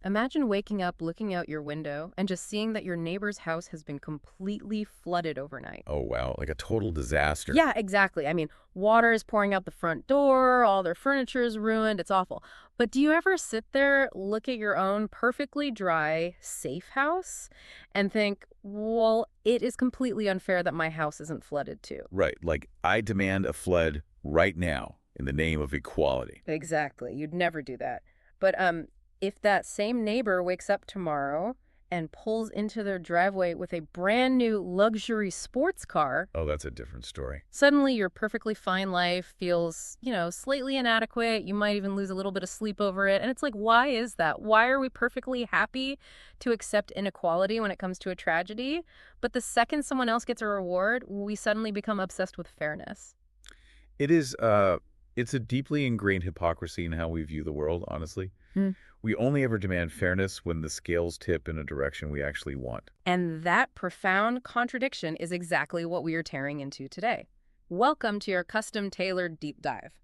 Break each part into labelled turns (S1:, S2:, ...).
S1: Imagine waking up, looking out your window, and just seeing that your neighbor's house has been completely flooded overnight.
S2: Oh, wow. Like a total disaster.
S1: Yeah, exactly. I mean, water is pouring out the front door, all their furniture is ruined, it's awful. But do you ever sit there, look at your own perfectly dry, safe house, and think, well, it is completely unfair that my house isn't flooded too?
S2: Right. Like, I demand a flood right now in the name of equality.
S1: Exactly. You'd never do that. But if that same neighbor wakes up tomorrow and pulls into their driveway with a brand new luxury sports car,
S2: Oh, that's a different story.
S1: suddenly your perfectly fine life feels, slightly inadequate. You might even lose a little bit of sleep over it. And it's like, why is that? Why are we perfectly happy to accept inequality when it comes to a tragedy? But the second someone else gets a reward, we suddenly become obsessed with fairness.
S2: It is, it's a deeply ingrained hypocrisy in how we view the world, honestly.
S1: Hmm.
S2: We only ever demand fairness when the scales tip in a direction we actually want.
S1: And that profound contradiction is exactly what we are tearing into today. Welcome to your custom-tailored deep dive.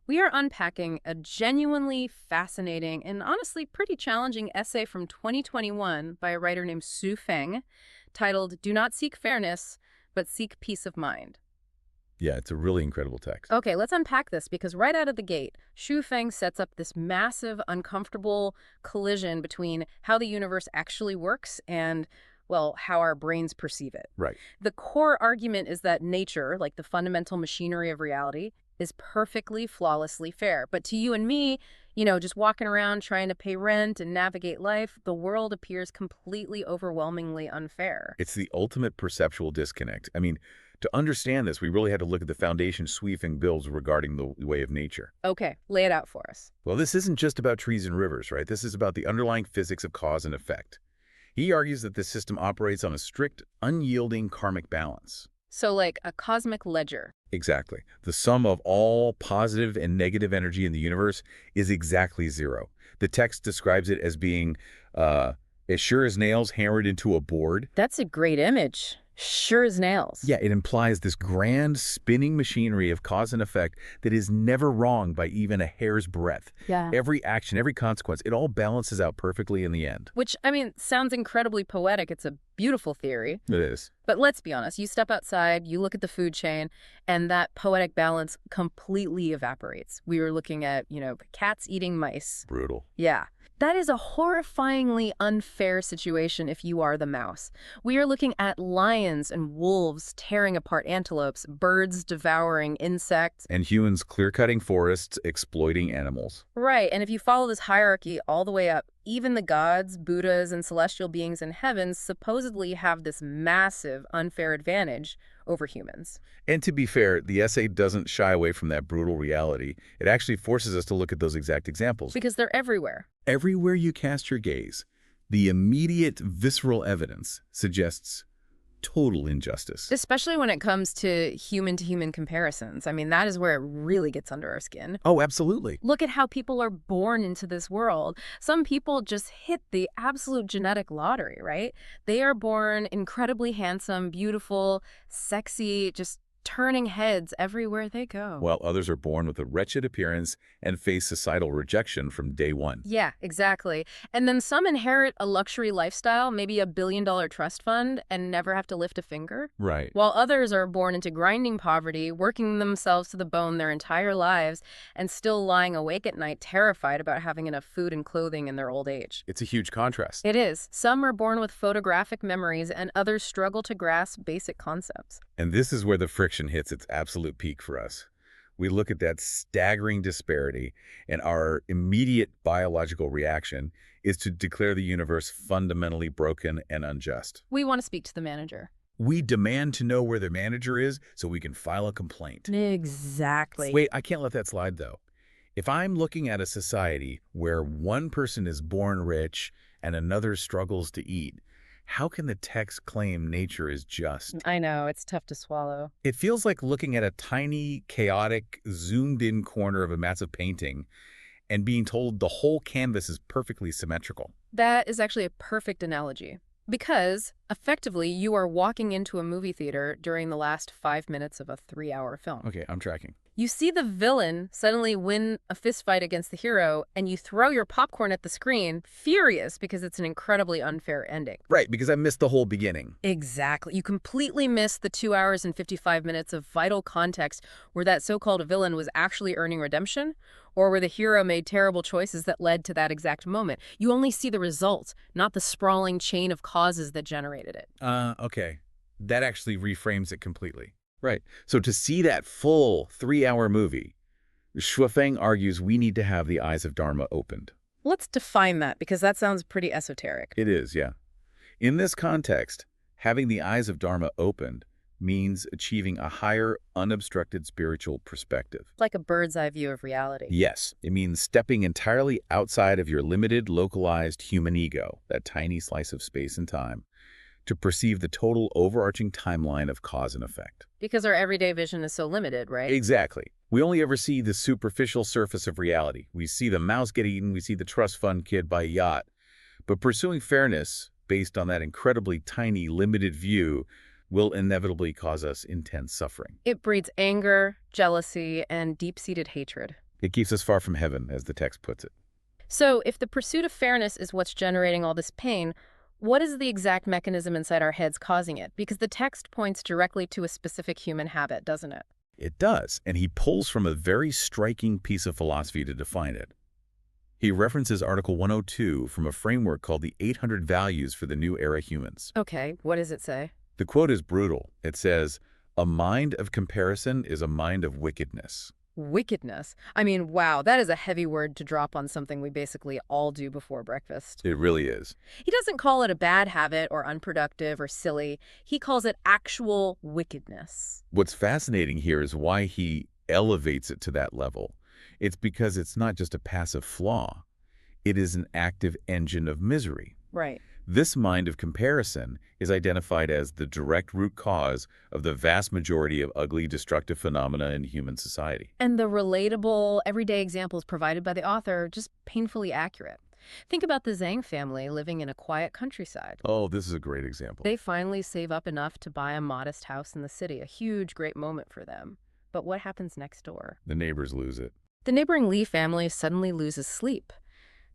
S1: We are unpacking a genuinely fascinating and honestly pretty challenging essay from 2021 by a writer named Su Feng titled "Do Not Seek Fairness, but Seek Peace of Mind."
S2: Yeah, it's a really incredible text.
S1: Okay, let's unpack this because right out of the gate, Xu Feng sets up this massive, uncomfortable collision between how the universe actually works and, well, how our brains perceive it.
S2: Right.
S1: The core argument is that nature, like the fundamental machinery of reality, is perfectly, flawlessly fair. But to you and me, just walking around trying to pay rent and navigate life, the world appears completely overwhelmingly unfair.
S2: It's the ultimate perceptual disconnect. I mean, to understand this, we really had to look at the foundation Sweefing builds regarding the way of nature.
S1: Okay, lay it out for us.
S2: Well, this isn't just about trees and rivers, right? This is about the underlying physics of cause and effect. He argues that this system operates on a strict, unyielding karmic balance.
S1: So like a cosmic ledger.
S2: Exactly. The sum of all positive and negative energy in the universe is exactly zero. The text describes it as being as sure as nails hammered into a board.
S1: That's a great image. Sure as nails.
S2: Yeah, it implies this grand spinning machinery of cause and effect that is never wrong by even a hair's breadth.
S1: Yeah.
S2: Every action, every consequence, it all balances out perfectly in the end.
S1: Which, sounds incredibly poetic. It's a beautiful theory.
S2: It is.
S1: But let's be honest. You step outside, you look at the food chain, and that poetic balance completely evaporates. We were looking at, cats eating mice.
S2: Brutal.
S1: Yeah. That is a horrifyingly unfair situation if you are the mouse. We are looking at lions and wolves tearing apart antelopes, birds devouring insects.
S2: And humans clear-cutting forests, exploiting animals.
S1: Right, and if you follow this hierarchy all the way up, even the gods, Buddhas, and celestial beings in heaven supposedly have this massive unfair advantage over humans.
S2: And to be fair, the essay doesn't shy away from that brutal reality. It actually forces us to look at those exact examples.
S1: Because they're everywhere.
S2: Everywhere you cast your gaze, the immediate visceral evidence suggests total injustice.
S1: Especially when it comes to human comparisons. That is where it really gets under our skin.
S2: Oh, absolutely.
S1: Look at how people are born into this world. Some people just hit the absolute genetic lottery, right? They are born incredibly handsome, beautiful, sexy, just turning heads everywhere they go.
S2: While others are born with a wretched appearance and face societal rejection from day one.
S1: Yeah, exactly. And then some inherit a luxury lifestyle, maybe $1 billion trust fund, and never have to lift a finger.
S2: Right.
S1: While others are born into grinding poverty, working themselves to the bone their entire lives, and still lying awake at night terrified about having enough food and clothing in their old age.
S2: It's a huge contrast.
S1: It is. Some are born with photographic memories, and others struggle to grasp basic concepts.
S2: And this is where the friction hits its absolute peak for us. We look at that staggering disparity, and our immediate biological reaction is to declare the universe fundamentally broken and unjust.
S1: We want to speak to the manager.
S2: We demand to know where the manager is so we can file a complaint.
S1: Exactly.
S2: Wait, I can't let that slide, though. If I'm looking at a society where one person is born rich and another struggles to eat, how can the text claim nature is just?
S1: I know, it's tough to swallow.
S2: It feels like looking at a tiny, chaotic, zoomed-in corner of a massive painting and being told the whole canvas is perfectly symmetrical.
S1: That is actually a perfect analogy. Because Effectively, you are walking into a movie theater during the last 5 minutes of a 3-hour film.
S2: Okay, I'm tracking.
S1: You see the villain suddenly win a fistfight against the hero, and you throw your popcorn at the screen, furious because it's an incredibly unfair ending.
S2: Right, because I missed the whole beginning.
S1: Exactly. You completely miss the 2 hours and 55 minutes of vital context where that so-called villain was actually earning redemption, or where the hero made terrible choices that led to that exact moment. You only see the result, not the sprawling chain of causes that generated it.
S2: Okay. That actually reframes it completely. Right. So to see that full 3-hour movie, Shuofeng argues we need to have the eyes of Dharma opened.
S1: Let's define that, because that sounds pretty esoteric.
S2: It is, yeah. In this context, having the eyes of Dharma opened means achieving a higher, unobstructed spiritual perspective.
S1: Like a bird's eye view of reality.
S2: Yes, it means stepping entirely outside of your limited, localized human ego, that tiny slice of space and time, to perceive the total overarching timeline of cause and effect.
S1: Because our everyday vision is so limited, right?
S2: Exactly. We only ever see the superficial surface of reality. We see the mouse get eaten, we see the trust fund kid buy a yacht. But pursuing fairness based on that incredibly tiny, limited view will inevitably cause us intense suffering.
S1: It breeds anger, jealousy, and deep-seated hatred.
S2: It keeps us far from heaven, as the text puts it.
S1: So, if the pursuit of fairness is what's generating all this pain, what is the exact mechanism inside our heads causing it? Because the text points directly to a specific human habit, doesn't it?
S2: It does, and he pulls from a very striking piece of philosophy to define it. He references Article 102 from a framework called the 800 Values for the New Era Humans.
S1: Okay, what does it say?
S2: The quote is brutal. It says, "A mind of comparison is a mind of wickedness."
S1: Wickedness. I mean, wow, that is a heavy word to drop on something we basically all do before breakfast.
S2: It really is.
S1: He doesn't call it a bad habit or unproductive or silly. He calls it actual wickedness.
S2: What's fascinating here is why he elevates it to that level. It's because it's not just a passive flaw. It is an active engine of misery.
S1: Right.
S2: This mind of comparison is identified as the direct root cause of the vast majority of ugly, destructive phenomena in human society.
S1: And the relatable, everyday examples provided by the author are just painfully accurate. Think about the Zhang family living in a quiet countryside.
S2: Oh, this is a great example.
S1: They finally save up enough to buy a modest house in the city, a huge, great moment for them. But what happens next door?
S2: The neighbors lose it.
S1: The neighboring Li family suddenly loses sleep.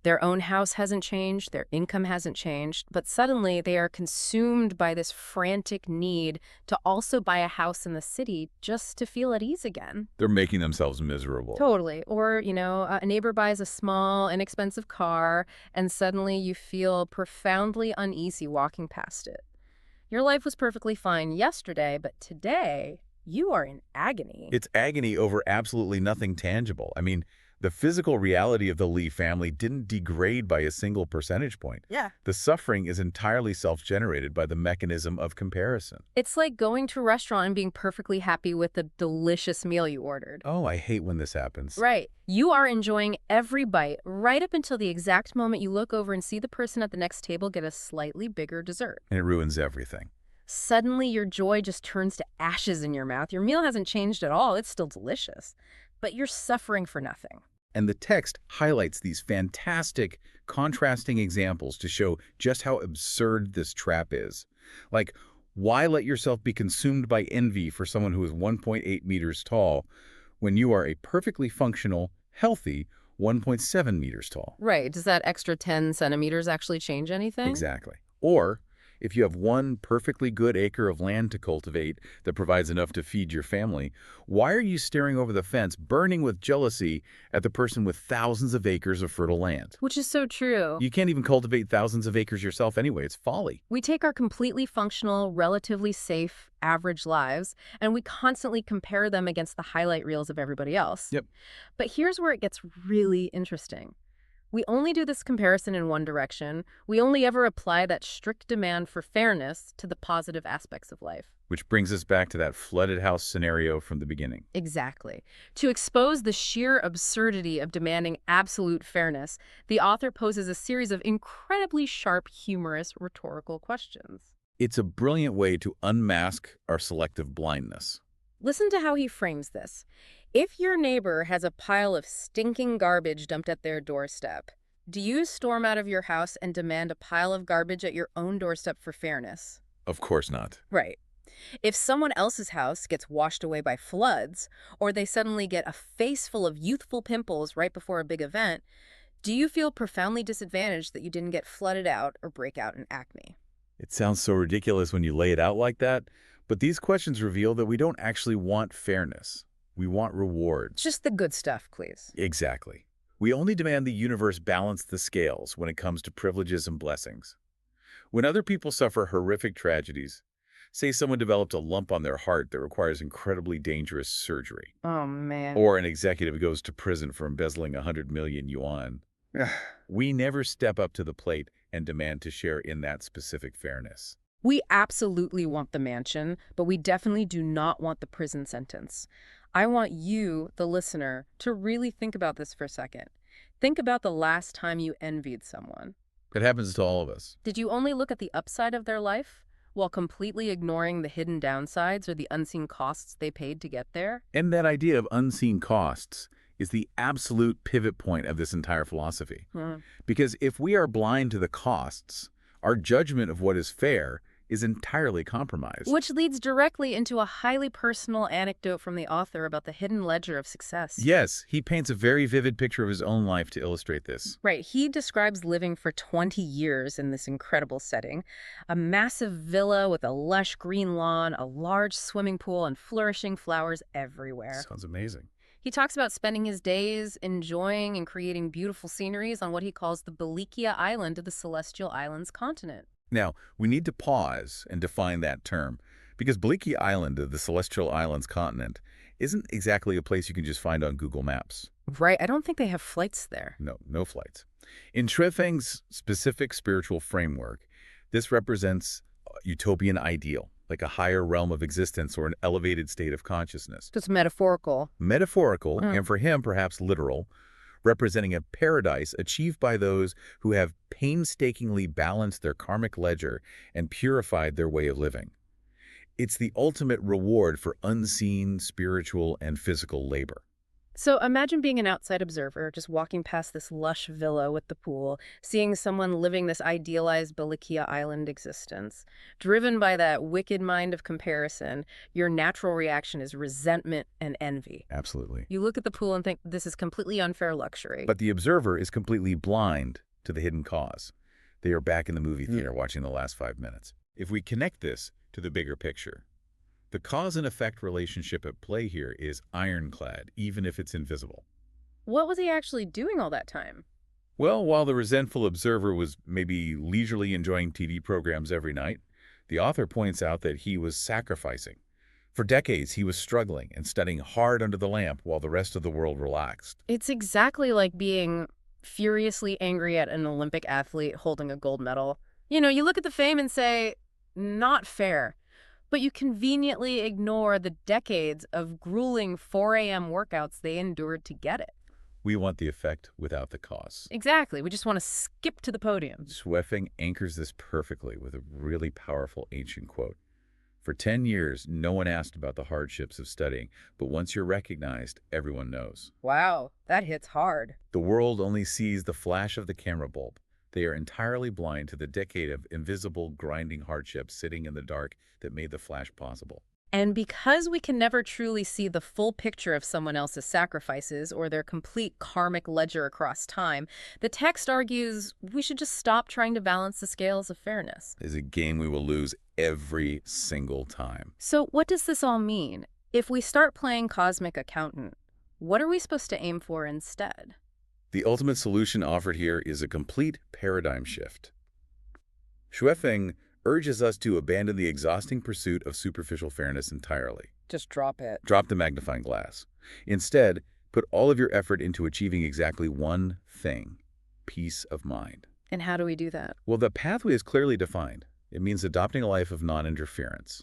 S1: Their own house hasn't changed, their income hasn't changed, but suddenly they are consumed by this frantic need to also buy a house in the city just to feel at ease again.
S2: They're making themselves miserable.
S1: Totally. Or, a neighbor buys a small, inexpensive car, and suddenly you feel profoundly uneasy walking past it. Your life was perfectly fine yesterday, but today you are in agony.
S2: It's agony over absolutely nothing tangible. I mean, the physical reality of the Li family didn't degrade by a single percentage point.
S1: Yeah.
S2: The suffering is entirely self-generated by the mechanism of comparison.
S1: It's like going to a restaurant and being perfectly happy with the delicious meal you ordered.
S2: Oh, I hate when this happens.
S1: Right. You are enjoying every bite right up until the exact moment you look over and see the person at the next table get a slightly bigger dessert.
S2: And it ruins everything.
S1: Suddenly, your joy just turns to ashes in your mouth. Your meal hasn't changed at all. It's still delicious. But you're suffering for nothing.
S2: And the text highlights these fantastic, contrasting examples to show just how absurd this trap is. Like, why let yourself be consumed by envy for someone who is 1.8 meters tall when you are a perfectly functional, healthy 1.7 meters tall?
S1: Right. Does that extra 10 centimeters actually change anything?
S2: Exactly. Or if you have one perfectly good acre of land to cultivate that provides enough to feed your family, why are you staring over the fence, burning with jealousy at the person with thousands of acres of fertile land?
S1: Which is so true.
S2: You can't even cultivate thousands of acres yourself anyway. It's folly.
S1: We take our completely functional, relatively safe, average lives, and we constantly compare them against the highlight reels of everybody else.
S2: Yep.
S1: But here's where it gets really interesting. We only do this comparison in one direction. We only ever apply that strict demand for fairness to the positive aspects of life.
S2: Which brings us back to that flooded house scenario from the beginning.
S1: Exactly. To expose the sheer absurdity of demanding absolute fairness, the author poses a series of incredibly sharp, humorous, rhetorical questions.
S2: It's a brilliant way to unmask our selective blindness.
S1: Listen to how he frames this. If your neighbor has a pile of stinking garbage dumped at their doorstep, do you storm out of your house and demand a pile of garbage at your own doorstep for fairness?
S2: Of course not.
S1: Right. If someone else's house gets washed away by floods, or they suddenly get a face full of youthful pimples right before a big event, do you feel profoundly disadvantaged that you didn't get flooded out or break out in acne?
S2: It sounds so ridiculous when you lay it out like that, but these questions reveal that we don't actually want fairness. We want rewards.
S1: Just the good stuff, please.
S2: Exactly. We only demand the universe balance the scales when it comes to privileges and blessings. When other people suffer horrific tragedies, say someone developed a lump on their heart that requires incredibly dangerous surgery,
S1: Oh, man.
S2: or an executive goes to prison for embezzling 100 million yuan, we never step up to the plate and demand to share in that specific fairness.
S1: We absolutely want the mansion, but we definitely do not want the prison sentence. I want you, the listener, to really think about this for a second. Think about the last time you envied someone.
S2: It happens to all of us.
S1: Did you only look at the upside of their life while completely ignoring the hidden downsides or the unseen costs they paid to get there?
S2: And that idea of unseen costs is the absolute pivot point of this entire philosophy. Because if we are blind to the costs, our judgment of what is fair is entirely compromised.
S1: Which leads directly into a highly personal anecdote from the author about the hidden ledger of success.
S2: Yes, he paints a very vivid picture of his own life to illustrate this.
S1: Right. He describes living for 20 years in this incredible setting. A massive villa with a lush green lawn, a large swimming pool, and flourishing flowers everywhere.
S2: Sounds amazing.
S1: He talks about spending his days enjoying and creating beautiful sceneries on what he calls the Belikia Island of the Celestial Islands continent.
S2: Now, we need to pause and define that term, because Bliki Island of the Celestial Islands continent isn't exactly a place you can just find on Google Maps.
S1: Right. I don't think they have flights there.
S2: No, no flights. In Shuifeng's specific spiritual framework, this represents a utopian ideal, like a higher realm of existence or an elevated state of consciousness.
S1: So it's metaphorical.
S2: Metaphorical, and for him, perhaps literal, representing a paradise achieved by those who have painstakingly balanced their karmic ledger and purified their way of living. It's the ultimate reward for unseen spiritual and physical labor.
S1: So imagine being an outside observer, just walking past this lush villa with the pool, seeing someone living this idealized Belikia Island existence. Driven by that wicked mind of comparison, your natural reaction is resentment and envy.
S2: Absolutely.
S1: You look at the pool and think, this is completely unfair luxury.
S2: But the observer is completely blind to the hidden cause. They are back in the movie theater watching the last 5 minutes. If we connect this to the bigger picture, the cause and effect relationship at play here is ironclad, even if it's invisible.
S1: What was he actually doing all that time?
S2: Well, while the resentful observer was maybe leisurely enjoying TV programs every night, the author points out that he was sacrificing. For decades, he was struggling and studying hard under the lamp while the rest of the world relaxed.
S1: It's exactly like being furiously angry at an Olympic athlete holding a gold medal. You know, you look at the fame and say, not fair. But you conveniently ignore the decades of grueling 4 a.m. workouts they endured to get it.
S2: We want the effect without the cause.
S1: Exactly. We just want to skip to the podium.
S2: Shuifeng anchors this perfectly with a really powerful ancient quote. For 10 years, no one asked about the hardships of studying, but once you're recognized, everyone knows.
S1: Wow, that hits hard.
S2: The world only sees the flash of the camera bulb. They are entirely blind to the decade of invisible, grinding hardship sitting in the dark that made the flash possible.
S1: And because we can never truly see the full picture of someone else's sacrifices or their complete karmic ledger across time, the text argues we should just stop trying to balance the scales of fairness.
S2: It's a game we will lose every single time.
S1: So what does this all mean? If we start playing cosmic accountant, what are we supposed to aim for instead?
S2: The ultimate solution offered here is a complete paradigm shift. Shuifeng urges us to abandon the exhausting pursuit of superficial fairness entirely.
S1: Just drop it.
S2: Drop the magnifying glass. Instead, put all of your effort into achieving exactly one thing: peace of mind.
S1: And how do we do that?
S2: Well, the pathway is clearly defined. It means adopting a life of non-interference,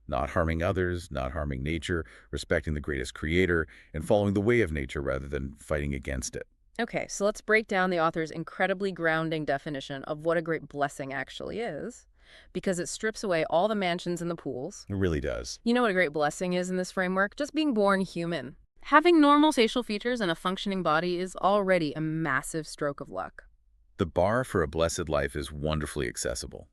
S2: not harming others, not harming nature, respecting the greatest creator, and following the way of nature rather than fighting against it.
S1: Okay, so let's break down the author's incredibly grounding definition of what a great blessing actually is, because it strips away all the mansions and the pools.
S2: It really does.
S1: You know what a great blessing is in this framework? Just being born human. Having normal facial features and a functioning body is already a massive stroke of luck.
S2: The bar for a blessed life is wonderfully accessible.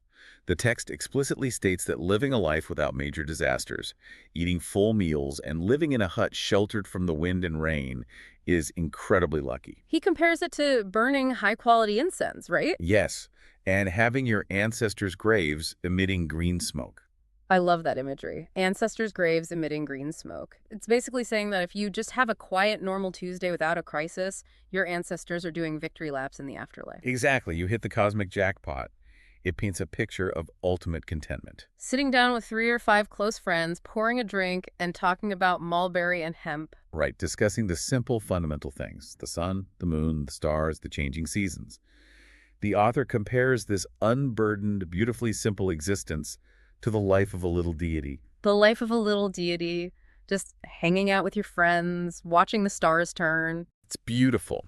S2: The text explicitly states that living a life without major disasters, eating full meals, and living in a hut sheltered from the wind and rain is incredibly lucky.
S1: He compares it to burning high-quality incense, right?
S2: Yes, and having your ancestors' graves emitting green smoke.
S1: I love that imagery. Ancestors' graves emitting green smoke. It's basically saying that if you just have a quiet, normal Tuesday without a crisis, your ancestors are doing victory laps in the afterlife.
S2: Exactly, you hit the cosmic jackpot. It paints a picture of ultimate contentment.
S1: Sitting down with 3 or 5 close friends, pouring a drink, and talking about mulberry and hemp.
S2: Right, discussing the simple fundamental things, the sun, the moon, the stars, the changing seasons. The author compares this unburdened, beautifully simple existence to the life of a little deity.
S1: The life of a little deity, just hanging out with your friends, watching the stars turn.
S2: It's beautiful.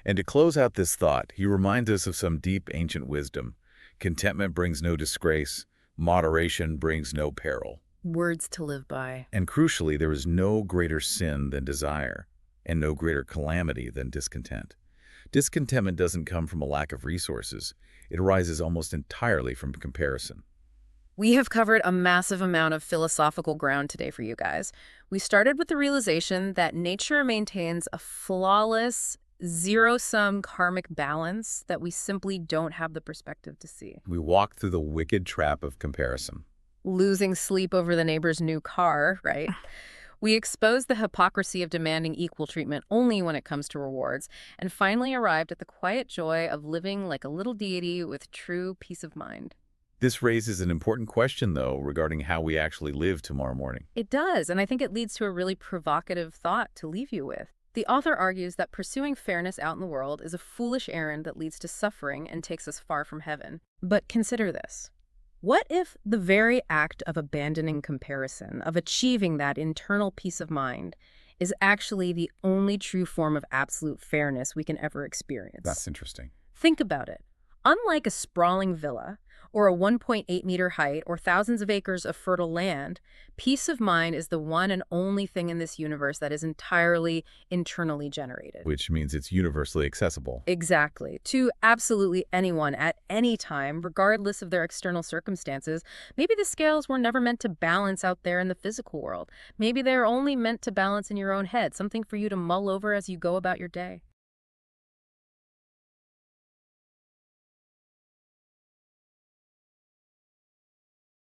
S2: And to close out this thought, he reminds us of some deep ancient wisdom. Contentment brings no disgrace. Moderation brings no peril.
S1: Words to live by.
S2: And crucially, there is no greater sin than desire, and no greater calamity than discontent. Discontentment doesn't come from a lack of resources. It arises almost entirely from comparison.
S1: We have covered a massive amount of philosophical ground today for you guys. We started with the realization that nature maintains a flawless, zero-sum karmic balance that we simply don't have the perspective to see.
S2: We walk through the wicked trap of comparison.
S1: Losing sleep over the neighbor's new car, right? We exposed the hypocrisy of demanding equal treatment only when it comes to rewards, and finally arrived at the quiet joy of living like a little deity with true peace of mind.
S2: This raises an important question, though, regarding how we actually live tomorrow morning.
S1: It does, and I think it leads to a really provocative thought to leave you with. The author argues that pursuing fairness out in the world is a foolish errand that leads to suffering and takes us far from heaven. But consider this. What if the very act of abandoning comparison, of achieving that internal peace of mind, is actually the only true form of absolute fairness we can ever experience?
S2: That's interesting.
S1: Think about it. Unlike a sprawling villa, or a 1.8-meter height, or thousands of acres of fertile land, peace of mind is the one and only thing in this universe that is entirely internally generated.
S2: Which means it's universally accessible.
S1: Exactly. To absolutely anyone at any time, regardless of their external circumstances. Maybe the scales were never meant to balance out there in the physical world. Maybe they're only meant to balance in your own head, something for you to mull over as you go about your day.